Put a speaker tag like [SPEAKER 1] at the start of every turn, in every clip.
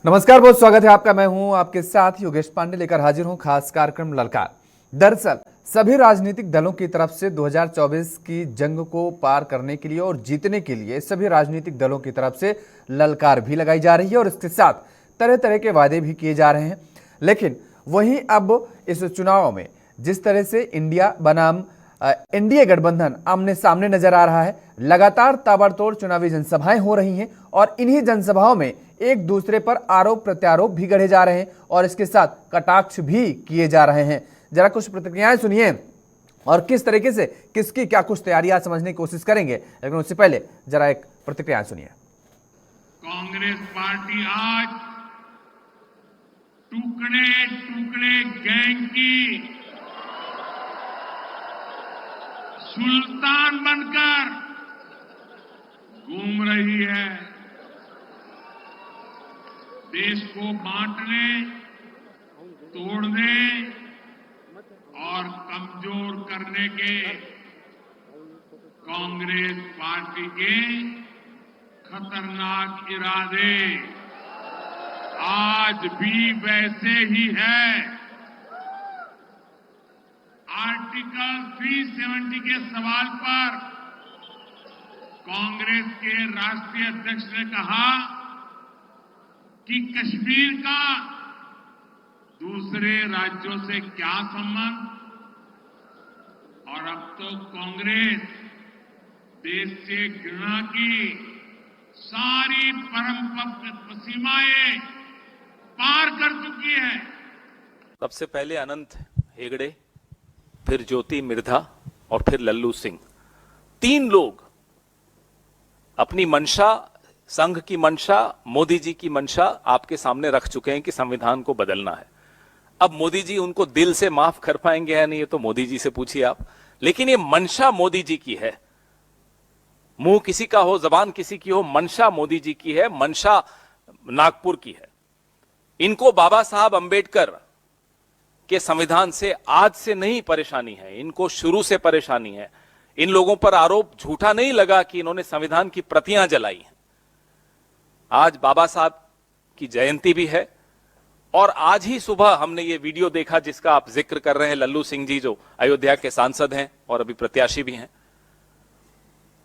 [SPEAKER 1] नमस्कार, बहुत स्वागत है आपका। मैं हूं आपके साथ योगेश पांडे, लेकर हाजिर हूं खास कार्यक्रम ललकार। दरअसल सभी राजनीतिक दलों की तरफ से 2024 की जंग को पार करने के लिए और जीतने के लिए सभी राजनीतिक दलों की तरफ से ललकार भी लगाई जा रही है और इसके साथ तरह तरह के वादे भी किए जा रहे हैं। लेकिन वहीं अब इस चुनाव में जिस तरह से इंडिया बनाम एनडीए गठबंधन आमने सामने नजर आ रहा है, लगातार ताबड़तोड़ चुनावी जनसभाएं हो रही हैं और इन्हीं जनसभाओं में एक दूसरे पर आरोप प्रत्यारोप भी गढ़े जा रहे हैं और इसके साथ कटाक्ष भी किए जा रहे हैं। जरा कुछ प्रतिक्रियाएं सुनिए और किस तरीके से किसकी क्या कुछ तैयारियां समझने की कोशिश करेंगे, लेकिन उससे पहले जरा एक प्रतिक्रियाएं सुनिए।
[SPEAKER 2] कांग्रेस पार्टी आज टुकड़े टुकड़े गैंग की सुल्तान बनकर घूम रही है। देश को बांटने, तोड़ने और कमजोर करने के कांग्रेस पार्टी के खतरनाक इरादे आज भी वैसे ही है। आर्टिकल 370 के सवाल पर कांग्रेस के राष्ट्रीय अध्यक्ष ने कहा कि कश्मीर का दूसरे राज्यों से क्या संबंध, और अब तो कांग्रेस देश से घृणा की सारी परम सीमाएं पार कर चुकी है।
[SPEAKER 3] सबसे पहले अनंत हेगड़े, फिर ज्योति मिर्धा और फिर लल्लू सिंह, तीन लोग अपनी मंशा, संघ की मंशा, मोदी जी की मंशा आपके सामने रख चुके हैं कि संविधान को बदलना है। अब मोदी जी उनको दिल से माफ कर पाएंगे या नहीं, ये तो मोदी जी से पूछिए आप, लेकिन ये मंशा मोदी जी की है। मुंह किसी का हो, जबान किसी की हो, मंशा मोदी जी की है, मंशा नागपुर की है। इनको बाबा साहब अंबेडकर के संविधान से आज से नहीं परेशानी है, इनको शुरू से परेशानी है। इन लोगों पर आरोप झूठा नहीं लगा कि इन्होंने संविधान की प्रतियां जलाई हैं। आज बाबा साहब की जयंती भी है और आज ही सुबह हमने ये वीडियो देखा जिसका आप जिक्र कर रहे हैं, लल्लू सिंह जी जो अयोध्या के सांसद हैं और अभी प्रत्याशी भी हैं।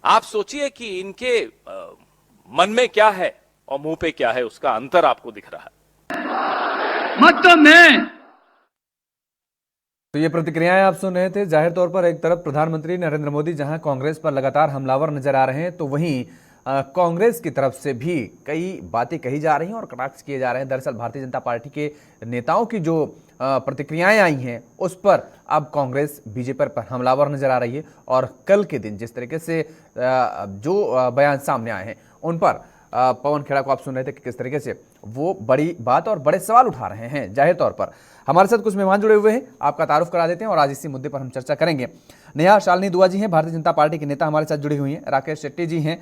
[SPEAKER 3] आप सोचिए कि इनके मन में क्या है और मुंह पे क्या है, उसका अंतर आपको दिख रहा है।
[SPEAKER 2] मतलब मैं
[SPEAKER 1] तो ये प्रतिक्रियाएं आप सुन रहे थे। जाहिर तौर पर एक तरफ प्रधानमंत्री नरेंद्र मोदी जहां कांग्रेस पर लगातार हमलावर नजर आ रहे हैं, तो वहीं कांग्रेस की तरफ से भी कई बातें कही जा रही हैं और कटाक्ष किए जा रहे हैं। दरअसल भारतीय जनता पार्टी के नेताओं की जो प्रतिक्रियाएं आई हैं उस पर अब कांग्रेस बीजेपी पर हमलावर नजर आ रही है और कल के दिन जिस तरीके से जो बयान सामने आए हैं उन पर पवन खेड़ा को आप सुन रहे थे कि किस तरीके से वो बड़ी बात और बड़े सवाल उठा रहे हैं। जाहिर तौर पर हमारे साथ कुछ मेहमान जुड़े हुए हैं, आपका तारुफ करा देते हैं और आज इसी मुद्दे पर हम चर्चा करेंगे। नेहा शालिनी दुआ जी हैं, भारतीय जनता पार्टी के नेता हमारे साथ जुड़ी हुई हैं। राकेश शेट्टी जी हैं,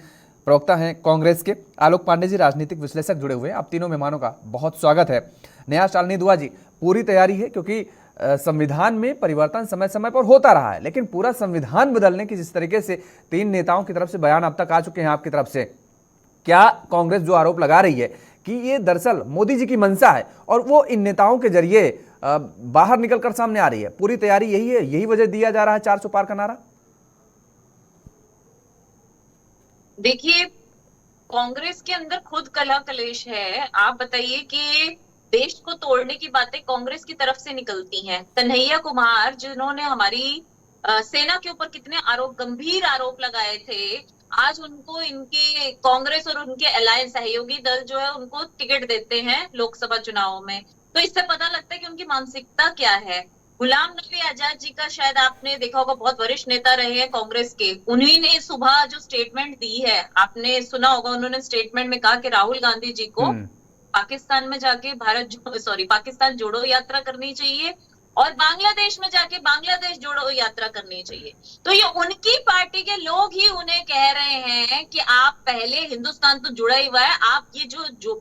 [SPEAKER 1] प्रवक्ता हैं कांग्रेस के। आलोक पांडे जी, राजनीतिक विश्लेषक जुड़े हुए हैं। आप तीनों मेहमानों का बहुत स्वागत है। नेहा शालिनी दुआ जी, पूरी तैयारी है क्योंकि संविधान में परिवर्तन समय समय पर होता रहा है, लेकिन पूरा संविधान बदलने की जिस तरीके से तीन नेताओं की तरफ से बयान अब तक आ चुके हैं आपकी तरफ से, क्या कांग्रेस जो आरोप लगा रही है कि ये दरअसल मोदी जी की मंशा है और वो इन नेताओं के जरिए बाहर निकलकर सामने आ रही है, पूरी तैयारी यही है, यही वजह दिया जा रहा है 400 पार का नारा?
[SPEAKER 4] देखिए, कांग्रेस के अंदर खुद कलह कलेश है। आप बताइए कि देश को तोड़ने की बातें कांग्रेस की तरफ से निकलती हैं। कन्हैया कुमार जिन्होंने हमारी सेना के ऊपर कितने आरोप, गंभीर आरोप लगाए थे, आज उनको इनके कांग्रेस और उनके अलायंस सहयोगी दल जो है उनको टिकट देते हैं लोकसभा चुनावों में। तो इससे पता लगता है कि उनकी मानसिकता क्या है। गुलाम नबी आजाद जी का शायद आपने देखा होगा, बहुत वरिष्ठ नेता रहे हैं कांग्रेस के। उन्हीं ने सुबह जो स्टेटमेंट दी है, आपने सुना होगा, उन्होंने स्टेटमेंट में कहा कि राहुल गांधी जी को पाकिस्तान में जाके पाकिस्तान जोड़ो यात्रा करनी चाहिए और बांग्लादेश में जाके बांग्लादेश जोड़ो यात्रा करनी चाहिए। तो ये उनकी पार्टी के लोग ही उन्हें कह रहे हैं कि आप पहले, हिंदुस्तान तो जुड़ा ही हुआ है, आप ये जो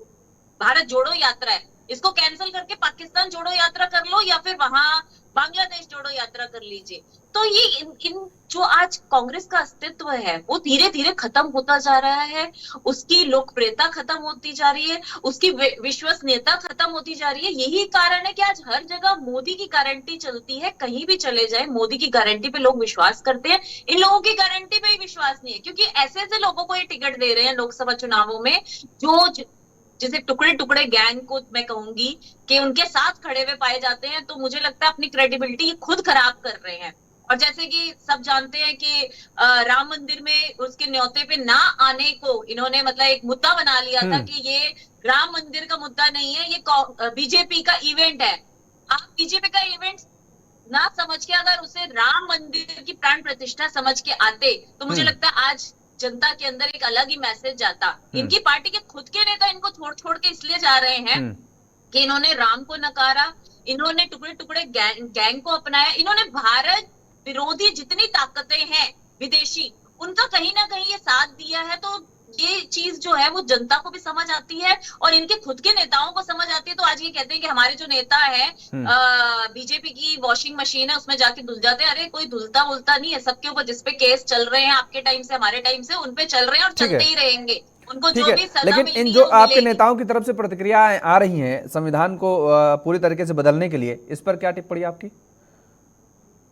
[SPEAKER 4] भारत जोड़ो यात्रा है इसको कैंसिल करके पाकिस्तान जोड़ो यात्रा कर लो या फिर वहां बांग्लादेश जोड़ो यात्रा कर लीजिए। तो ये इन जो आज कांग्रेस का अस्तित्व है वो धीरे धीरे खत्म होता जा रहा है, उसकी लोकप्रियता खत्म होती जा रही है, उसकी विश्वसनीयता खत्म होती जा रही है। यही कारण है कि आज हर जगह मोदी की गारंटी चलती है, कहीं भी चले जाए मोदी की गारंटी पे लोग विश्वास करते हैं। इन लोगों की गारंटी पे ही विश्वास नहीं है, क्योंकि ऐसे ऐसे लोगों को ये टिकट दे रहे हैं लोकसभा चुनावों में जो जिसे टुकड़े टुकड़े गैंग को मैं कहूंगी कि उनके साथ खड़े हुए पाए जाते हैं। तो मुझे लगता है अपनी क्रेडिबिलिटी खुद खराब कर रहे हैं। और जैसे कि सब जानते हैं कि राम मंदिर में उसके न्योते पे ना आने को इन्होंने मतलब एक मुद्दा बना लिया था कि ये राम मंदिर का मुद्दा नहीं है, ये बीजेपी का इवेंट है। आप बीजेपी का इवेंट ना समझ के अगर उसे राम मंदिर की प्राण प्रतिष्ठा समझ के आते तो मुझे लगता है आज जनता के अंदर एक अलग ही मैसेज जाता। इनकी पार्टी के खुद के नेता इनको छोड़ छोड़ के इसलिए जा रहे हैं कि इन्होंने राम को नकारा, इन्होंने टुकड़े टुकड़े गैंग को अपनाया, इन्होंने भारत विरोधी जितनी ताकतें हैं विदेशी उनका कहीं ना कहीं ये साथ दिया है। तो ये चीज जो है वो जनता को भी समझ आती है और इनके खुद के नेताओं को समझ आती है। तो आज ये कहते हैं कि हमारे जो नेता है बीजेपी की वॉशिंग मशीन है उसमें जाके धुल जाते हैं। अरे कोई धुलता वुलता नहीं है, सबके ऊपर जिसपे केस चल रहे हैं आपके टाइम से हमारे टाइम से उन पे चल रहे हैं और चलते ही रहेंगे। उनको जो भी सजा
[SPEAKER 1] लेकिन
[SPEAKER 4] मिलनी
[SPEAKER 1] इन
[SPEAKER 4] है
[SPEAKER 1] जो
[SPEAKER 4] वो
[SPEAKER 1] आपके
[SPEAKER 4] मिलेगी।
[SPEAKER 1] नेताओं की तरफ से प्रतिक्रिया आ रही हैं संविधान को पूरी तरीके से बदलने के लिए, इस पर क्या टिप्पणी आपकी?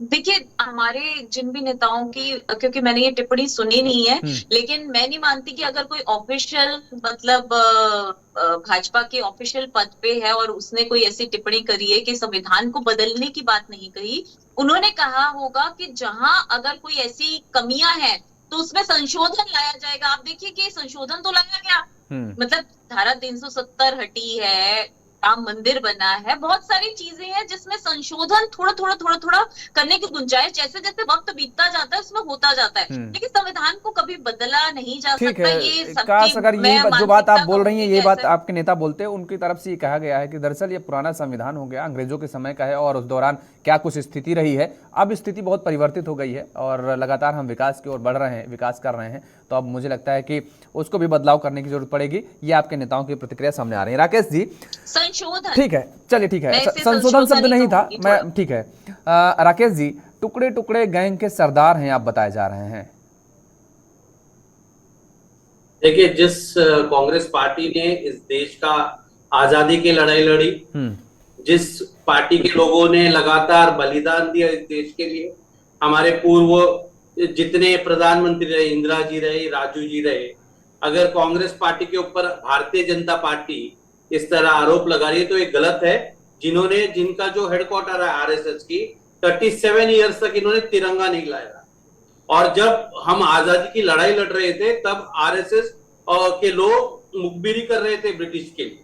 [SPEAKER 4] देखिए हमारे जिन भी नेताओं की, क्योंकि मैंने ये टिप्पणी सुनी नहीं है, लेकिन मैं नहीं मानती कि अगर कोई ऑफिशियल मतलब भाजपा के ऑफिशियल पद पे है और उसने कोई ऐसी टिप्पणी करी है कि संविधान को बदलने की बात नहीं कही। उन्होंने कहा होगा कि जहां अगर कोई ऐसी कमियां हैं तो उसमें संशोधन लाया जाएगा। आप देखिए कि संशोधन तो लाया गया, मतलब धारा 370 हटी है, राम मंदिर बना है, बहुत सारी चीजें हैं जिसमें संशोधन थोड़ा थोड़ा करने की गुंजाइश जैसे जैसे वक्त बीतता जाता है उसमें होता जाता है। लेकिन संविधान को कभी बदला नहीं जा
[SPEAKER 1] ठीक
[SPEAKER 4] सकता।
[SPEAKER 1] है,
[SPEAKER 4] ये
[SPEAKER 1] काश
[SPEAKER 4] सबकी
[SPEAKER 1] अगर ये
[SPEAKER 4] मैं
[SPEAKER 1] जो बात आप
[SPEAKER 4] मानसिकता
[SPEAKER 1] बोल रही हैं
[SPEAKER 4] कहूंगी
[SPEAKER 1] ये
[SPEAKER 4] कि
[SPEAKER 1] बात
[SPEAKER 4] ऐसा-
[SPEAKER 1] आपके नेता बोलते हैं, उनकी तरफ से ये कहा गया है कि दरअसल ये पुराना संविधान हो गया, अंग्रेजों के समय का है और उस दौरान क्या कुछ स्थिति रही है। अब स्थिति बहुत परिवर्तित हो गई है और लगातार हम विकास की ओर बढ़ रहे हैं, विकास कर रहे हैं। तो अब मुझे लगता है कि उसको भी बदलाव करने की जरूरत पड़ेगी। ये आपके नेताओं की प्रतिक्रिया सामने आ रही है। राकेश जी,
[SPEAKER 4] संशोधन,
[SPEAKER 1] ठीक है, चलिए ठीक है,
[SPEAKER 4] मैं इसे
[SPEAKER 1] संशोधन शब्द
[SPEAKER 4] ही
[SPEAKER 1] नहीं था,
[SPEAKER 4] कहूंगी
[SPEAKER 1] मैं
[SPEAKER 4] थोड़ा।
[SPEAKER 1] ठीक है। राकेश जी, टुकड़े टुकड़े गैंग के सरदार हैं आप बताए जा रहे हैं।
[SPEAKER 5] देखिए, जिस कांग्रेस पार्टी ने इस देश का आजादी की लड़ाई लड़ी, जिस पार्टी के लोगों ने लगातार बलिदान दिया इस देश के लिए, हमारे पूर्व जितने प्रधानमंत्री रहे, इंदिरा जी रहे, राजू जी रहे, अगर कांग्रेस पार्टी के ऊपर भारतीय जनता पार्टी इस तरह आरोप लगा रही है तो ये गलत है। जिन्होंने, जिनका जो हेडक्वार्टर है आरएसएस की, 37 ईयर्स तक इन्होंने तिरंगा नहीं लाया। और जब हम आजादी की लड़ाई लड़ रहे थे तब आरएसएस के लोग मुखबिरी कर रहे थे ब्रिटिश के लिए।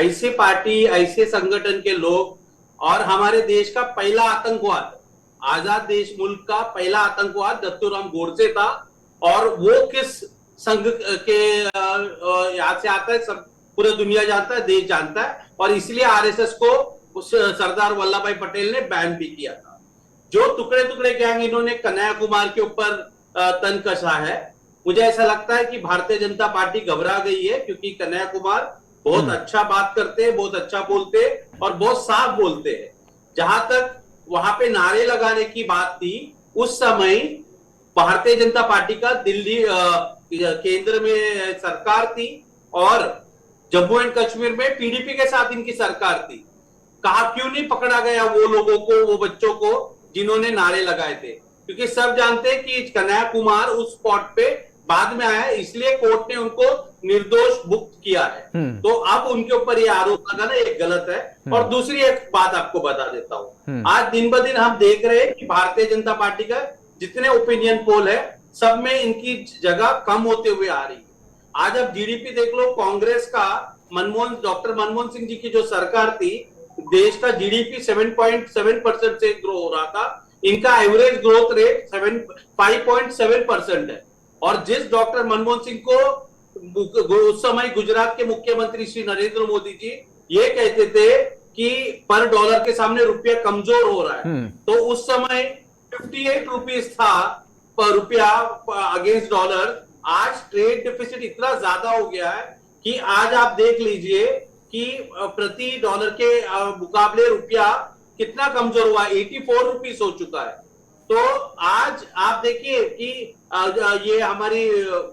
[SPEAKER 5] ऐसे पार्टी, ऐसे संगठन के लोग, और हमारे देश का पहला आतंकवाद, आजाद देश मुल्क का पहला आतंकवाद दत्तूराम गोडसे था। और वो किस संघ के यहाँ से आता है सब पूरा दुनिया जानता है, देश जानता है। और इसलिए आरएसएस को उस सरदार वल्लभ भाई पटेल ने बैन भी किया था। जो टुकड़े टुकड़े गैंग इन्होंने कन्हैया कुमार के ऊपर तन कसा है, मुझे ऐसा लगता है कि भारतीय जनता पार्टी घबरा गई है, क्योंकि कन्हैया कुमार बहुत अच्छा बात करते हैं, बहुत अच्छा बोलते हैं और बहुत साफ बोलते हैं। जहां तक वहां पे नारे लगाने की बात थी, उस समय भारतीय जनता पार्टी का दिल्ली केंद्र में सरकार थी और जम्मू एंड कश्मीर में पीडीपी के साथ इनकी सरकार थी। कहा क्यों नहीं पकड़ा गया वो लोगों को, वो बच्चों को जिन्होंने नारे लगाए थे? क्योंकि सब जानते हैं कि कन्हैया कुमार उस स्पॉट पे बाद में आया, इसलिए कोर्ट ने उनको निर्दोष मुक्त किया है। तो अब उनके ऊपर ये आरोप लगाना ये गलत है। और दूसरी एक बात आपको बता देता हूं, आज दिन ब दिन हम देख रहे हैं कि भारतीय जनता पार्टी का जितने ओपिनियन पोल है सब में इनकी जगह कम होते हुए आ रही है। आज आप जीडीपी देख लो, कांग्रेस का डॉक्टर मनमोहन सिंह जी की जो सरकार थी, देश का जीडीपी 7.7% से ग्रो हो रहा था, इनका एवरेज ग्रोथ रेट 5.7% है। और जिस डॉक्टर मनमोहन सिंह को उस समय गुजरात के मुख्यमंत्री श्री नरेंद्र मोदी जी ये कहते थे कि पर डॉलर के सामने रुपया कमजोर हो रहा है, तो उस समय 58 रुपीज था पर रुपया अगेंस्ट डॉलर। आज ट्रेड डिफिसिट इतना ज्यादा हो गया है कि आज आप देख लीजिए कि प्रति डॉलर के मुकाबले रुपया कितना कमजोर हुआ, 84 रुपीस हो चुका है। तो आज आप देखिए कि ये हमारी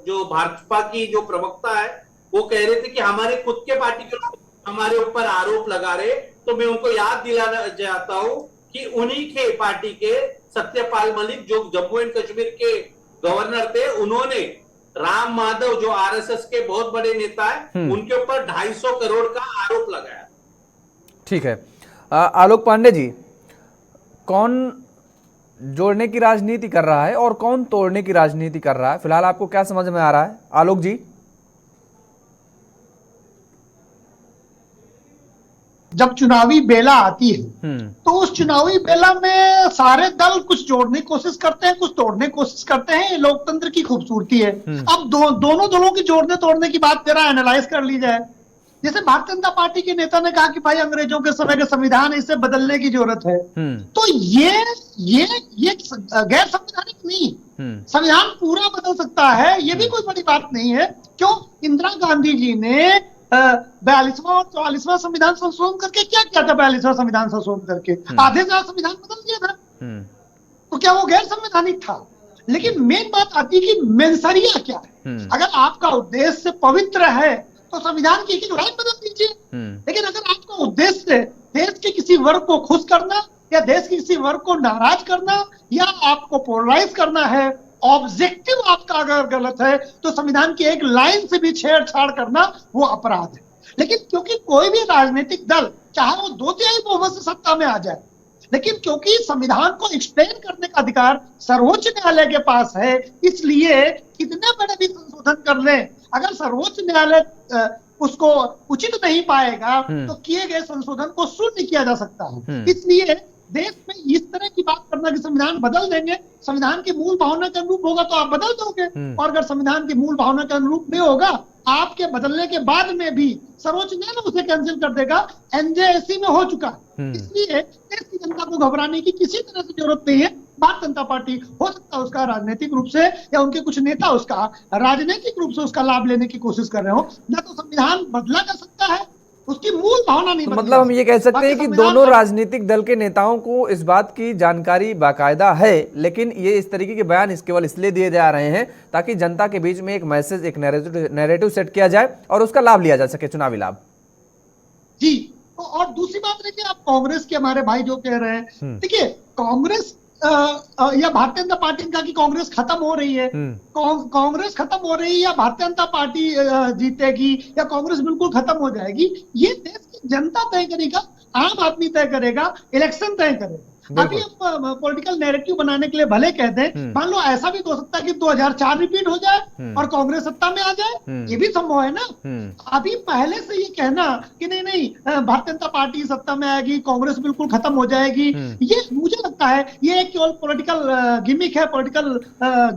[SPEAKER 5] जो भाजपा की जो प्रवक्ता है वो कह रहे थे कि हमारे खुद के पार्टी के लोग हमारे ऊपर आरोप लगा रहे, तो मैं उनको याद दिलाना चाहता हूं कि उन्हीं के पार्टी के सत्यपाल मलिक जो जम्मू एंड कश्मीर के गवर्नर थे, उन्होंने राम माधव जो आरएसएस के बहुत बड़े नेता है उनके ऊपर 250 करोड़ का आरोप लगाया।
[SPEAKER 1] ठीक है। आलोक पांडे जी, कौन जोड़ने की राजनीति कर रहा है और कौन तोड़ने की राजनीति कर रहा है, फिलहाल आपको क्या समझ में आ रहा है आलोक जी?
[SPEAKER 6] जब चुनावी बेला आती है तो उस चुनावी बेला में सारे दल कुछ जोड़ने की कोशिश करते हैं, कुछ तोड़ने की कोशिश करते हैं। ये लोकतंत्र की खूबसूरती है। अब दोनों दलों की जोड़ने तोड़ने की बात जरा एनालाइज कर ली जाए। जैसे भारतीय जनता पार्टी के नेता ने कहा कि भाई अंग्रेजों के समय का संविधान, इसे बदलने की जरूरत है, तो ये गैर संवैधानिक नहीं, संविधान पूरा बदल सकता है, ये भी कोई बड़ी बात नहीं है। क्यों? इंदिरा गांधी जी ने 42वां और 44वां संविधान संशोधन करके क्या किया था? 42वां संविधान संशोधन करके आधे से ज्यादा संविधान बदल दिया था। तो क्या वो गैर संवैधानिक था? लेकिन मेन बात आती है कि मेंसरिया क्या है। अगर आपका उद्देश्य पवित्र है तो संविधान की एक ही लाइन बदल दीजिए। लेकिन अगर आपका उद्देश्य देश के किसी वर्ग को खुश करना या देश के किसी वर्ग को नाराज करना या आपको पोलराइज करना है, ऑब्जेक्टिव आपका अगर गलत है, तो संविधान की एक लाइन से भी छेड़छाड़ करना वो अपराध है। लेकिन क्योंकि कोई भी राजनीतिक दल चाहे वो 2/3 बहुमत से सत्ता में आ जाए, लेकिन क्योंकि संविधान को एक्सटेंड करने का अधिकार सर्वोच्च न्यायालय के पास है, इसलिए कितने बड़े भी संशोधन कर ले, अगर सर्वोच्च न्यायालय उसको उचित नहीं पाएगा तो किए गए संशोधन को शून्य किया जा सकता है। इसलिए देश में इस तरह की बात करना कि संविधान बदल देंगे, संविधान की मूल भावना के अनुरूप होगा तो आप बदल दोगे, और अगर संविधान की मूल भावना के अनुरूप नहीं होगा, आपके बदलने के बाद में भी सर्वोच्च न्यायालय उसे कैंसिल कर देगा। एनजेएससी में हो चुका। इसलिए देश की जनता को घबराने की किसी तरह से जरूरत नहीं है। भारतीय जनता पार्टी हो सकता है उसका राजनीतिक रूप से या उनके कुछ नेता उसका राजनीतिक रूप से उसका लाभ लेने की कोशिश कर रहे हो, न तो संविधान बदला जा सकता है, उसकी मूल भावना नहीं।
[SPEAKER 1] तो मतलब हम ये कह सकते हैं कि दोनों राजनीतिक दल के नेताओं को इस बात की जानकारी बाकायदा है, लेकिन ये इस तरीके के बयान केवल इसलिए दिए जा रहे हैं ताकि जनता के बीच में एक मैसेज, एक नैरेटिव सेट किया जाए और उसका लाभ लिया जा सके, चुनावी लाभ। जी।
[SPEAKER 6] और दूसरी बात देखिए, आप कांग्रेस के हमारे भाई जो कह रहे हैं, देखिए कांग्रेस या भारतीय जनता पार्टी का कि कांग्रेस खत्म हो रही है, कांग्रेस खत्म हो रही है या भारतीय जनता पार्टी जीतेगी या कांग्रेस बिल्कुल खत्म हो जाएगी, ये देश की जनता तय करेगा, आम आदमी तय करेगा, इलेक्शन तय करेगा। अभी हम पॉलिटिकल नैरेटिव बनाने के लिए भले कहते हैं, मान लो ऐसा भी हो सकता है कि 2004 रिपीट हो जाए और कांग्रेस सत्ता में आ जाए, ये भी संभव है ना। अभी पहले से ये कहना कि नहीं नहीं भारतीय जनता पार्टी सत्ता में आएगी, कांग्रेस बिल्कुल खत्म हो जाएगी, ये मुझे लगता है ये एक केवल पॉलिटिकल गिमिक है, पॉलिटिकल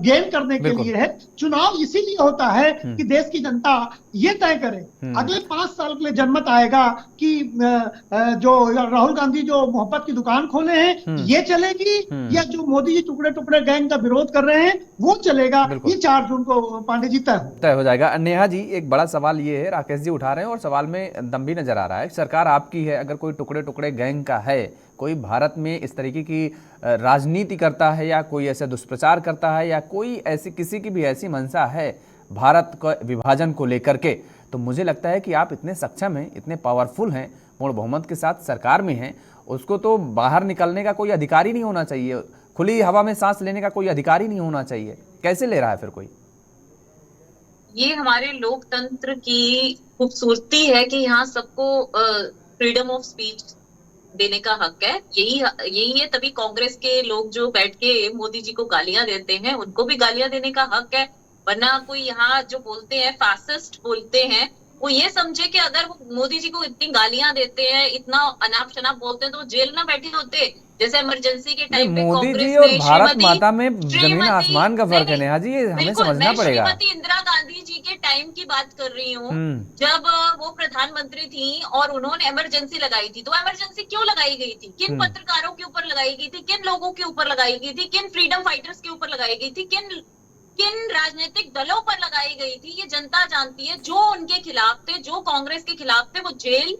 [SPEAKER 6] गेन करने के लिए है। चुनाव इसीलिए होता है कि देश की जनता ये तय करे अगले 5 साल के लिए जनमत आएगा कि जो राहुल गांधी जो मोहब्बत की दुकान खोले हैं ये चलेगी या जो मोदी जी टुकड़े टुकड़े गैंग का विरोध कर रहे हैं वो चलेगा। ये 4 जून को पांडे जी तय
[SPEAKER 1] हो जाएगा। नेहा जी, एक बड़ा सवाल ये है, राकेश जी उठा रहे हैं और सवाल में दम भी नजर आ रहा है। सरकार आपकी है, अगर कोई टुकड़े टुकड़े गैंग का है, कोई भारत में इस तरीके की राजनीति करता है या कोई ऐसा दुष्प्रचार करता है या कोई ऐसी किसी की भी ऐसी मंशा है भारत का विभाजन को लेकर के, तो मुझे लगता है कि आप इतने सक्षम हैं, इतने पावरफुल हैं, पूर्ण बहुमत के साथ सरकार में हैं, उसको तो बाहर निकलने का कोई अधिकार ही नहीं होना चाहिए, खुली हवा में सांस लेने का कोई अधिकार ही नहीं होना चाहिए। कैसे ले रहा है फिर कोई?
[SPEAKER 4] ये हमारे लोकतंत्र की खूबसूरती है कि यहाँ सबको फ्रीडम ऑफ स्पीच देने का हक है। यही है, तभी कांग्रेस के लोग जो बैठ के मोदी जी को गालियां देते हैं उनको भी गालियां देने का हक है। वरना कोई यहाँ जो बोलते हैं फैसिस्ट बोलते हैं, वो ये समझे कि अगर वो मोदी जी को इतनी गालियां देते हैं, इतना अनाप शनाप बोलते हैं, तो वो जेल ना बैठे होते। जैसे इमरजेंसी के टाइम पे
[SPEAKER 1] मोदी जी और भारत माता में जमीन आसमान का फर्क है। नेहा जी, ये हमें समझना पड़ेगा।
[SPEAKER 4] श्रीमती इंदिरा गांधी जी के टाइम की बात कर रही हूँ, जब वो प्रधानमंत्री थी और उन्होंने इमरजेंसी लगाई थी। तो इमरजेंसी क्यों लगाई गई थी? किन पत्रकारों के ऊपर लगाई गई थी? किन लोगों के ऊपर लगाई गई थी? किन फ्रीडम फाइटर्स के ऊपर लगाई गई थी? किन राजनीतिक दलों पर लगाई गई थी? ये जनता जानती है। जो उनके खिलाफ थे, जो कांग्रेस के खिलाफ थे, वो जेल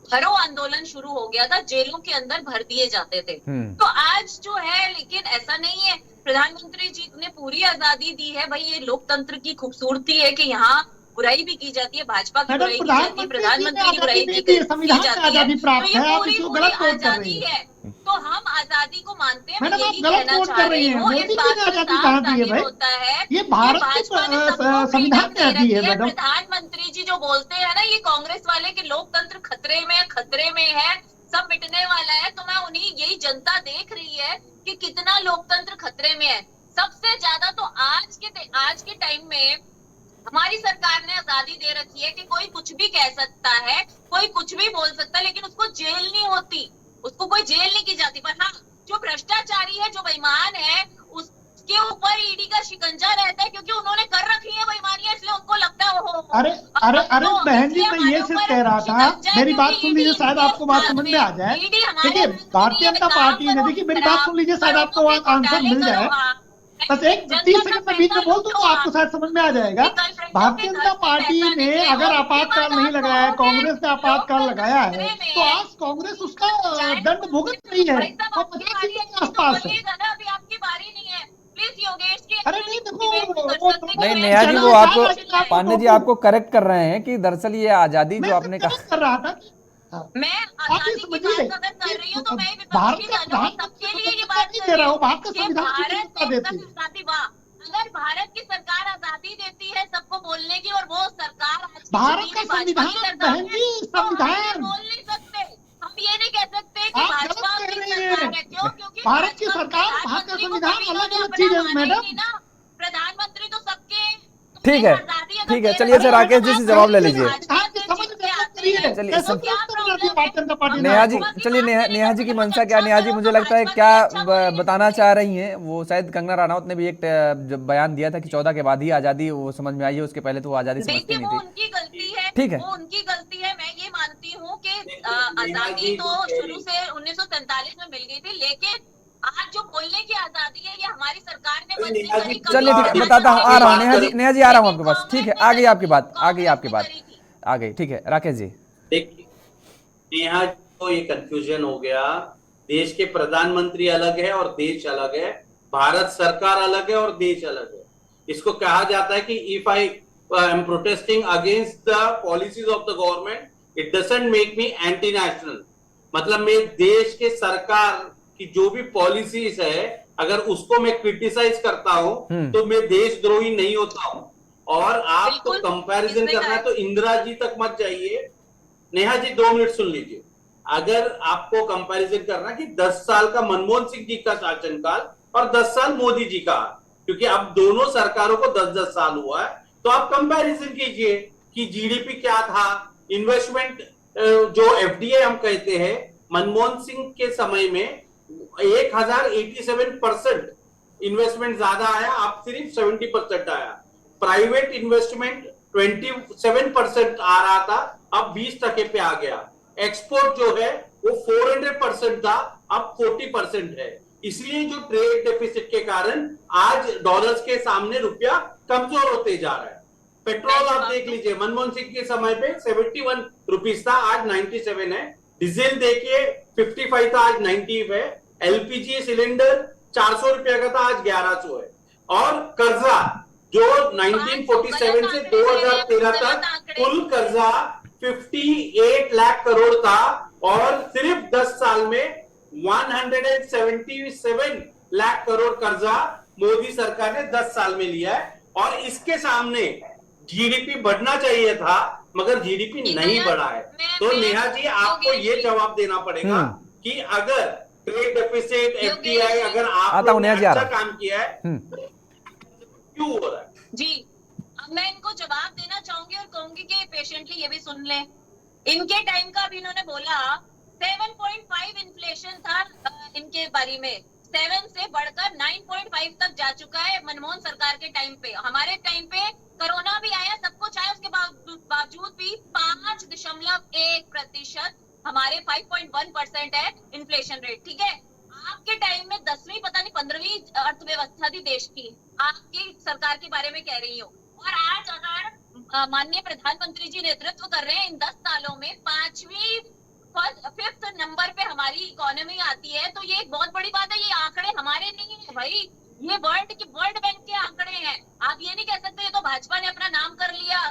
[SPEAKER 4] भरो आंदोलन शुरू हो गया था, जेलों के अंदर भर दिए जाते थे। तो आज जो है, लेकिन ऐसा नहीं है, प्रधानमंत्री जी ने पूरी आजादी दी है। भाई ये लोकतंत्र की खूबसूरती है कि यहाँ बुराई भी की जाती है, भाजपा की बुराई की जाती है, प्रधानमंत्री की बुराई की
[SPEAKER 6] संविधान में
[SPEAKER 4] जाती है।
[SPEAKER 6] आजादी
[SPEAKER 4] तो
[SPEAKER 6] प्राप्त
[SPEAKER 4] ये
[SPEAKER 6] है, आप
[SPEAKER 4] पूरी
[SPEAKER 6] इसको
[SPEAKER 4] पूरी
[SPEAKER 6] गलत कोट कर
[SPEAKER 4] आजादी
[SPEAKER 6] रही है।
[SPEAKER 4] है, तो हम आजादी को मानते हैं। मैं
[SPEAKER 6] मैडम, आप
[SPEAKER 4] यही
[SPEAKER 6] गलत
[SPEAKER 4] कहना
[SPEAKER 6] कोट
[SPEAKER 4] चाह
[SPEAKER 6] कर रही
[SPEAKER 4] रही
[SPEAKER 6] हैं।
[SPEAKER 4] हूँ।
[SPEAKER 6] मोदी
[SPEAKER 4] इस
[SPEAKER 6] जी
[SPEAKER 4] बात
[SPEAKER 6] ने
[SPEAKER 4] से
[SPEAKER 6] आजादी
[SPEAKER 4] साफ
[SPEAKER 6] कहाँ दी है
[SPEAKER 4] जाहिर
[SPEAKER 6] भाई?
[SPEAKER 4] होता है
[SPEAKER 6] ये
[SPEAKER 4] कि
[SPEAKER 6] भारत
[SPEAKER 4] भाजपा ने
[SPEAKER 6] के
[SPEAKER 4] सबको
[SPEAKER 6] संविधान
[SPEAKER 4] फ्रीडम
[SPEAKER 6] में
[SPEAKER 4] दे
[SPEAKER 6] दी
[SPEAKER 4] रखी
[SPEAKER 6] है
[SPEAKER 4] है।
[SPEAKER 6] मैडम।
[SPEAKER 4] प्रधानमंत्री जी जो बोलते हैं ना, ये कांग्रेस वाले कि लोकतंत्र खतरे में है, सब मिटने वाला है, तो मैं उन्हीं, यही जनता देख रही है कि कितना लोकतंत्र खतरे में है। सबसे ज्यादा तो आज के टाइम में हमारी सरकार ने आजादी दे रखी है कि कोई कुछ भी कह सकता है, कोई कुछ भी बोल सकता है, लेकिन उसको जेल नहीं होती, उसको कोई जेल नहीं की जाती। पर हाँ, जो भ्रष्टाचारी है, जो बेईमान है, उसके ऊपर ईडी का शिकंजा रहता है, क्योंकि उन्होंने कर रखी है बेईमानियां, इसलिए उनको लगता है ओहो।
[SPEAKER 6] अरे बहन जी, मैं ये सिर्फ कह रहा था, मेरी बात सुन लीजिए, शायद आपको बात समझ में आ जाए। देखिए, भारतीय जनता पार्टी ने, देखिए मेरी बात सुन लीजिए, शायद आपको आंसर मिल जाए। बस एक 30 सेकंड में बीच में बोल दूं तो आपको शायद समझ में आ जाएगा। भारतीय जनता पार्टी ने अगर आपातकाल नहीं लगाया है, कांग्रेस ने आपातकाल लगाया है, तो आज कांग्रेस उसका दंड भुगत रही है। वो 50 सीटों के आसपास है।
[SPEAKER 4] अभी आपकी बारी नहीं है, प्लीज योगेश जी।
[SPEAKER 6] अरे नहीं, देखो
[SPEAKER 1] नहीं नेहा जी, वो आपको पांडे जी आपको करेक्ट कर रहे हैं कि दरअसल ये आजादी जो आपने कहा
[SPEAKER 6] कर रहा था कि
[SPEAKER 4] मैं आजादी की बात अगर कर रही हूँ तो मैं
[SPEAKER 6] भारत
[SPEAKER 4] विपक्षी
[SPEAKER 6] का
[SPEAKER 4] दलों सबके लिए ये बात
[SPEAKER 6] नहीं
[SPEAKER 4] कर
[SPEAKER 6] दे
[SPEAKER 4] रही
[SPEAKER 6] रहा हूँ,
[SPEAKER 4] हूँ
[SPEAKER 6] भारत का
[SPEAKER 4] कि
[SPEAKER 6] संविधान
[SPEAKER 4] भारत
[SPEAKER 6] स्वतंत्रता देती है।
[SPEAKER 4] आजादी, वाह, अगर भारत की सरकार आजादी देती है सबको बोलने की, और वो सरकार आज की
[SPEAKER 6] भारत
[SPEAKER 4] स्थिति
[SPEAKER 6] का
[SPEAKER 4] में भाजपा की
[SPEAKER 6] संविधान,
[SPEAKER 4] सरकार
[SPEAKER 6] बहन
[SPEAKER 4] है,
[SPEAKER 6] जी,
[SPEAKER 4] तो हम ये
[SPEAKER 6] संविधान
[SPEAKER 4] बोल नहीं सकते, हम ये नहीं कह सकते कि
[SPEAKER 6] आप गलत
[SPEAKER 4] भाजपा
[SPEAKER 6] कह
[SPEAKER 4] की
[SPEAKER 6] रही
[SPEAKER 4] सरकार
[SPEAKER 6] हैं।
[SPEAKER 4] है। क्यों? क्योंकि
[SPEAKER 6] भारत की
[SPEAKER 4] भाजपा
[SPEAKER 6] सरकार, भारत का
[SPEAKER 4] प्रधानमंत्री को
[SPEAKER 6] संविधान
[SPEAKER 4] कभी
[SPEAKER 6] अलग
[SPEAKER 4] इन्होंने
[SPEAKER 6] अलग
[SPEAKER 4] अपना
[SPEAKER 6] चीज है
[SPEAKER 4] माना ही
[SPEAKER 6] मैडम।
[SPEAKER 4] नहीं ना। प्रधानमंत्री तो सबके,
[SPEAKER 1] ठीक है,
[SPEAKER 4] आजादी अगर
[SPEAKER 1] ठीक है,
[SPEAKER 4] दे
[SPEAKER 1] चलिए
[SPEAKER 4] रखी
[SPEAKER 1] अच्छा
[SPEAKER 4] है,
[SPEAKER 1] राकेश जी से जवाब ले लीजिए।
[SPEAKER 6] संविधान की समझ में आती है।
[SPEAKER 1] चलिए,
[SPEAKER 6] कैसे
[SPEAKER 1] सब
[SPEAKER 6] विरोध करना चाहिए भारतीय जनता पार्टी ने
[SPEAKER 1] नेहा जी,
[SPEAKER 6] आपको?
[SPEAKER 1] चलिए नेहा जी की मंशा क्या, नेहा जी मुझे लगता है क्या बताना चाह रही हैं वो, शायद कंगना रनौत ने भी एक जब बयान दिया था कि 14 के बाद ही आजादी वो समझ में आई है, उसके पहले तो वो आजादी समझती
[SPEAKER 4] देखिए,
[SPEAKER 1] नहीं
[SPEAKER 4] वो
[SPEAKER 1] थी।
[SPEAKER 4] उनकी गलती है,
[SPEAKER 1] ठीक है,
[SPEAKER 4] वो उनकी गलती है। मैं ये मानती हूँ कि
[SPEAKER 5] नेहा
[SPEAKER 4] आजादी
[SPEAKER 5] जी
[SPEAKER 4] तो
[SPEAKER 5] जो कह
[SPEAKER 4] शुरू
[SPEAKER 5] रही
[SPEAKER 4] से 1947 में मिल गई थी, लेकिन आज जो बोलने की आजादी है, ये हमारी सरकार ने बंद नहीं
[SPEAKER 5] नेहा जी
[SPEAKER 4] करी।
[SPEAKER 1] चलिए ठीक है, बताता हूँ, आ रहा हूँ नेहा जी आ रहा हूँ आपके पास। ठीक है, आ गई आपकी बात, आ गई आपकी बात, आ गई। ठीक है राकेश जी।
[SPEAKER 5] देखिए, नेहा जी को ये कंफ्यूजन हो गया। देश के प्रधानमंत्री अलग है और देश अलग है, भारत सरकार अलग है और देश अलग है। इसको कहा जाता है कि if I am protesting against the policies of the government, it doesn't make me anti national. मतलब मैं देश के सरकार की जो भी पॉलिसीज है, अगर उसको मैं क्रिटिसाइज करता हूं तो मैं देशद्रोही नहीं होता हूं। और आपको कंपैरिजन करना है तो इंदिरा जी तक मत जाइए। नेहा जी 2 मिनट सुन लीजिए। अगर आपको कंपैरिजन करना कि 10 साल का मनमोहन सिंह जी का शासनकाल और 10 साल मोदी जी का, क्योंकि अब दोनों सरकारों को 10-10 साल हुआ है, तो आप कंपैरिजन कीजिए कि जीडीपी क्या था, इन्वेस्टमेंट जो एफडीआई हम कहते हैं, मनमोहन सिंह के समय में 1087% इन्वेस्टमेंट ज्यादा आया, अब सिर्फ 70% आया। प्राइवेट इन्वेस्टमेंट 27% आ रहा था, अब 20% पे आ गया। एक्सपोर्ट जो है वो 400% था, अब 40% है। इसलिए जो ट्रेड डेफिसिट के कारण आज डॉलर्स के सामने रुपया कमजोर होते जा रहा है। पेट्रोल आप देख लीजिए, मनमोहन सिंह के समय पे 71 रुपीज था, आज 97 है। डीजल देखिए 55 था, आज 90 है। एलपीजी सिलेंडर 400 रुपया का था, आज 1100 है। और कर्जा जो 1947 से 2013 तक कुल कर्जा 58 लाख करोड़ था, और सिर्फ 10 साल में 177 लाख करोड़ कर्जा मोदी सरकार ने 10 साल में लिया है। और इसके सामने जीडीपी बढ़ना चाहिए था, मगर जीडीपी नहीं बढ़ा है। तो नेहा जी आपको ये जवाब देना पड़ेगा कि अगर ट्रेड डेफिसिट, एफडीआई, अगर आप लोगों ने अच्छा काम किया है, क्यों हो रहा है?
[SPEAKER 4] जी, अब मैं इनको जवाब देना चाहूंगी और कहूंगी कि पेशेंटली ये भी सुन लें। इनके टाइम का भी इन्होंने बोला 7.5 इन्फ्लेशन था इनके बारे में, 7 से बढ़कर 9.5 तक जा चुका है मनमोहन सरकार के टाइम पे। हमारे टाइम पे कोरोना भी आया, सब कुछ आया, उसके बावजूद भी 5.1% हमारे 5.1% है इन्फ्लेशन रेट। ठीक है, आपके टाइम में 10वीं पता नहीं 15वीं अर्थव्यवस्था थी देश की, आपकी सरकार के बारे में कह रही हूँ। और आज अगर माननीय प्रधानमंत्री जी नेतृत्व कर रहे हैं, इन 10 सालों में 5वीं आती है तो ये एक बहुत बड़ी बात है। ये आंकड़े हमारे नहीं है भाई, ये वर्ल्ड बैंक के आंकड़े हैं। आप ये नहीं कह सकते ये तो भाजपा ने अपना नाम कर लिया,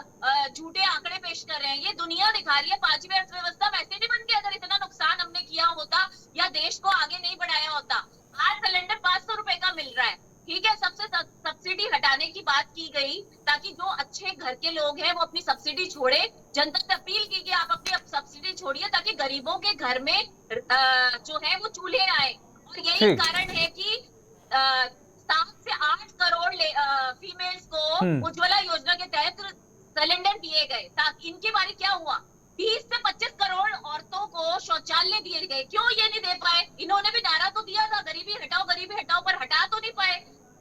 [SPEAKER 4] झूठे आंकड़े पेश कर रहे हैं। ये दुनिया दिखा रही है। पांचवी अर्थव्यवस्था वैसे नहीं बन गई अगर इतना नुकसान हमने किया होता या देश को आगे नहीं बढ़ाया होता। आज सिलेंडर 500 रुपए का मिल रहा है, ठीक है, सबसे सब्सिडी हटाने की बात की गई ताकि जो अच्छे घर के लोग हैं वो अपनी सब्सिडी छोड़े। जनता से अपील की कि आप अपनी सब्सिडी छोड़िए ताकि गरीबों के घर में जो है वो चूल्हे आए। और यही कारण है कि 7 से 8 करोड़ फीमेल्स को उज्ज्वला योजना के तहत सिलेंडर दिए गए। ताकि इनकी बारी क्या हुआ, 30 से 25 करोड़ औरतों को शौचालय दिए गए। क्यों ये नहीं दे पाए? इन्होंने भी नारा तो दिया था गरीबी हटाओ, पर हटा तो नहीं पाए।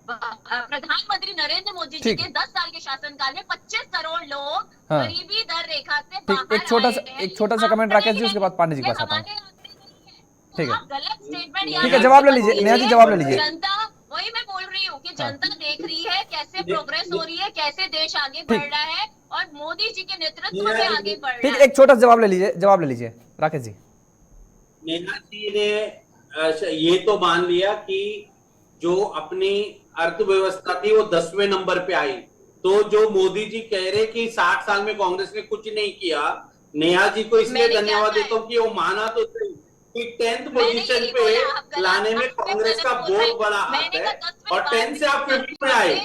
[SPEAKER 4] प्रधानमंत्री नरेंद्र मोदी जी के 10 साल के शासनकाल में 25 करोड़ लोग गरीबी दर रेखा से बाहर
[SPEAKER 1] एक छोटा सा कमेंट राकेश जी, उसके बाद पांडे जी के पास आता हूं। ठीक है,
[SPEAKER 4] आप गलत स्टेटमेंट,
[SPEAKER 1] ठीक है, जवाब ले लीजिए नेहा जी, जवाब ले लीजिए।
[SPEAKER 4] जनता, वही मैं बोल रही हूँ कि जनता देख रही है कैसे प्रोग्रेस हो रही है, कैसे देश आगे बढ़ रहा है और मोदी जी के नेतृत्व में आगे बढ़ रहा है।
[SPEAKER 1] ठीक, एक छोटा सा जवाब ले लीजिए राकेश जी।
[SPEAKER 5] नेहा जी ने ये तो मान लिया कि जो अपनी अर्थव्यवस्था थी वो 10वें नंबर पे आई, तो जो मोदी जी कह रहे कि 60 साल में कांग्रेस ने कुछ नहीं किया, नेहा जी को इसलिए धन्यवाद देता हूँ कि वो माना तो सही कि 10th पोजीशन पे लाने में कांग्रेस का बहुत बड़ा हाथ है और 10 से आप 50 में आए,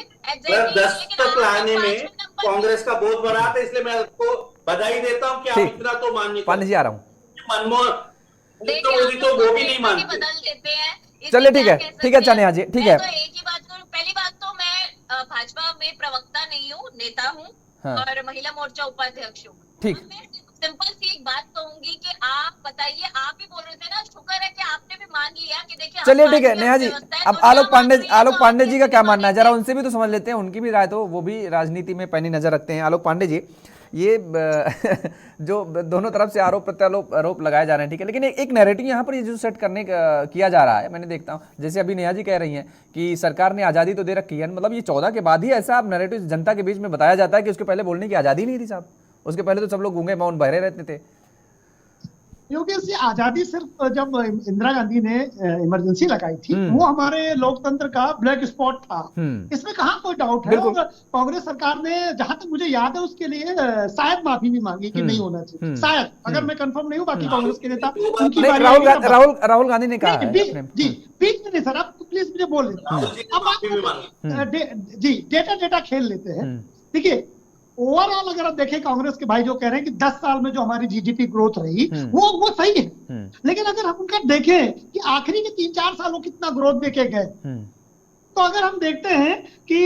[SPEAKER 5] 10 तक लाने में कांग्रेस का बहुत बड़ा हाथ है। इसलिए मैं आपको बधाई देता हूँ कि आप इतना तो मानिए।
[SPEAKER 1] पांडे जी आ रहा हूँ।
[SPEAKER 5] मोदी तो वो भी नहीं मानते।
[SPEAKER 4] बदल देते हैं।
[SPEAKER 1] चलिए ठीक है, अच्छा नेहा जी, ठीक है।
[SPEAKER 4] तो एक ही बात करूं, पहली बात तो मैं भाजपा में प्रवक्ता नहीं हूँ, नेता हूँ और महिला मोर्चा उपाध्यक्ष हूँ।
[SPEAKER 1] ठीक,
[SPEAKER 4] मैं सिंपल सी एक बात कहूंगी कि आप बताइए, आप ही बोल रहे थे ना, शुक्र है कि आपने भी मान लिया कि देखिए।
[SPEAKER 1] चलिए ठीक है नेहा जी, अब आलोक पांडे जी का क्या मानना है, जरा उनसे भी तो समझ लेते हैं, उनकी भी राय, तो वो भी राजनीति में पैनी नजर रखते हैं। आलोक पांडे जी, ये जो दोनों तरफ से आरोप लगाए जा रहे हैं, ठीक है, लेकिन एक नैरेटिव यहाँ पर ये जो सेट किया जा रहा है, मैंने देखता हूँ, जैसे अभी नेहा जी कह रही हैं कि सरकार ने आज़ादी तो दे रखी है, मतलब ये 14 के बाद ही ऐसा अब नैरेटिव जनता के बीच में बताया जाता है कि उसके पहले बोलने की आज़ादी नहीं थी साहब, उसके पहले तो सब लोग गूंगे मौन बहरे रहते थे।
[SPEAKER 6] योगेश जी, आजादी सिर्फ जब इंदिरा गांधी ने इमरजेंसी लगाई थी वो हमारे लोकतंत्र का ब्लैक स्पॉट था, इसमें कहाँ कोई डाउट है। और कांग्रेस सरकार ने, जहां तक मुझे याद है, उसके लिए शायद माफी भी मांगी कि नहीं होना चाहिए, शायद, अगर मैं कंफर्म नहीं हूँ, बाकी कांग्रेस के नेता उनकी
[SPEAKER 1] राहुल गांधी ने कहा
[SPEAKER 6] जी बीच में नहीं सर, आप प्लीज मुझे बोल लेते। अब आप जी डेटा खेल लेते हैं। देखिए, ओवरऑल अगर आप देखें कांग्रेस के भाई जो कह रहे हैं कि 10 साल में जो हमारी जीडीपी ग्रोथ रही वो सही है, लेकिन अगर हम उनका देखें कि आखिरी के 3-4 सालों कितना ग्रोथ देखे गए, तो अगर हम देखते हैं कि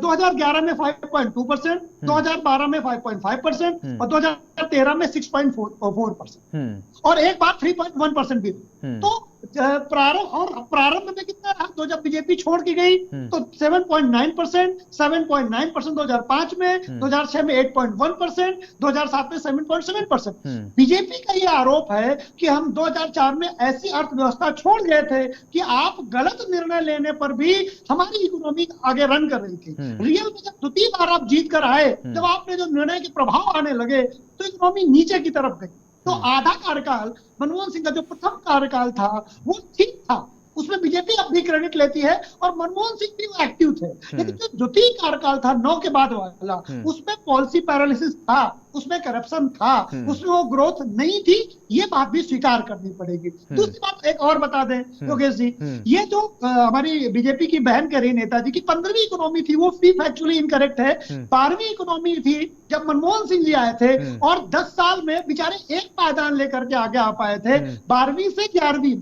[SPEAKER 6] 2011 में 5.2%, 2012 में 5.5% और 2013 में 6.4% और एक बार 3.1% भी। तो प्रारंभ में कितना रहा, तो जब बीजेपी छोड़ के गई तो 7.9%, 7.9% 2005 में, 2006 में 8.1%, 2007 में 7.7%। बीजेपी का ये आरोप है कि हम 2004 में ऐसी अर्थव्यवस्था छोड़ गए थे कि आप गलत निर्णय लेने पर भी हमारी इकोनॉमी आगे रन कर रही थी। रियल में जब द्वितीय बार आप जीत कर आए, जब आपने जो निर्णय के प्रभाव आने लगे, तो इकोनॉमी नीचे की तरफ गई। तो आधा कार्यकाल मनमोहन सिंह का जो प्रथम कार्यकाल था वो ठीक था, उसमें बीजेपी अब भी क्रेडिट लेती है और मनमोहन सिंह भी एक्टिव थे। लेकिन जो द्वितीय कार्यकाल था 9 के बाद वाला, उसमें पॉलिसी पैरालिसिस था, उसमें करप्शन था, उसमें वो ग्रोथ नहीं थी, ये बात भी स्वीकार करनी पड़ेगी। दूसरी बात एक और बता दें योगेश जी, ये जो हमारी बीजेपी की बहन कह रही नेताजी की 15वीं इकोनॉमी थी, वो फैक्चुअली इनकरेक्ट है। 12वीं इकोनॉमी थी जब मनमोहन सिंह जी आए थे और 10 साल में बेचारे एक पायदान लेकर के आगे आ पाए थे, 12वीं से 11वीं।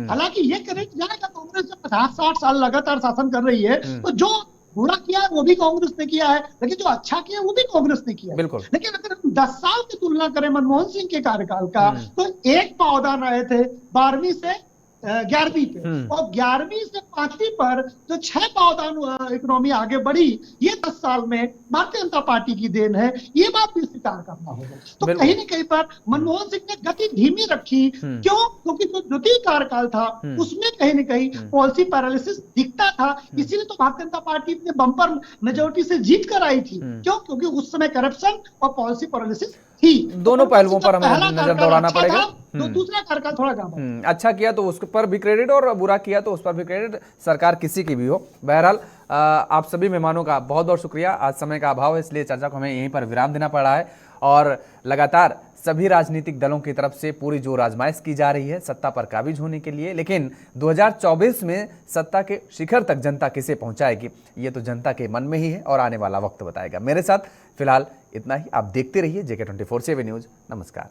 [SPEAKER 6] हालांकि ये करेक्ट जाएगा, कांग्रेस जब 50-60 साल लगातार शासन कर रही है, तो जो बुरा किया है वो भी कांग्रेस ने किया है, लेकिन जो अच्छा किया है वो भी कांग्रेस ने किया है। लेकिन अगर हम 10 साल की तुलना करें मनमोहन सिंह के कार्यकाल का, तो एक पावदान आए थे 12वीं से 11वीं पे, और 11वीं से 5वीं पर जो 6 पावदान इकोनॉमी आगे बढ़ी, ये 10 साल में भारतीय जनता पार्टी की देन है, ये बात भी स्वीकार करना होगा। तो कहीं न कहीं पर मनमोहन सिंह ने गति धीमी रखी, क्यों? क्योंकि जो द्वितीय कार्यकाल था उसमें कहीं न कहीं पॉलिसी पैरालिसिस दिखता था, इसीलिए तो भारतीय जनता पार्टी अपने बम्पर मेजोरिटी से जीत कर आई थी। क्यों? क्योंकि उस समय करप्शन और पॉलिसी पैरालिसिस थी।
[SPEAKER 1] दोनों पहलुओं पर हमें नजर दौड़ाना पड़ेगा।
[SPEAKER 6] तो दूसरा कार्यकाल थोड़ा ज्यादा।
[SPEAKER 1] अच्छा किया तो उस पर भी क्रेडिट और बुरा किया तो उस पर भी क्रेडिट, सरकार किसी की भी हो। बहरहाल आप सभी मेहमानों का बहुत बहुत शुक्रिया। आज समय का अभाव है इसलिए चर्चा को हमें यहीं पर विराम देना पड़ रहा है और लगातार सभी राजनीतिक दलों की तरफ से पूरी जोर आजमाइश की जा रही है सत्ता पर काबिज होने के लिए। लेकिन 2024 में सत्ता के शिखर तक जनता किसे पहुंचाएगी ये तो जनता के मन में ही है और आने वाला वक्त बताएगा। मेरे साथ फिलहाल इतना ही। आप देखते रहिए JK 24/7 न्यूज। नमस्कार।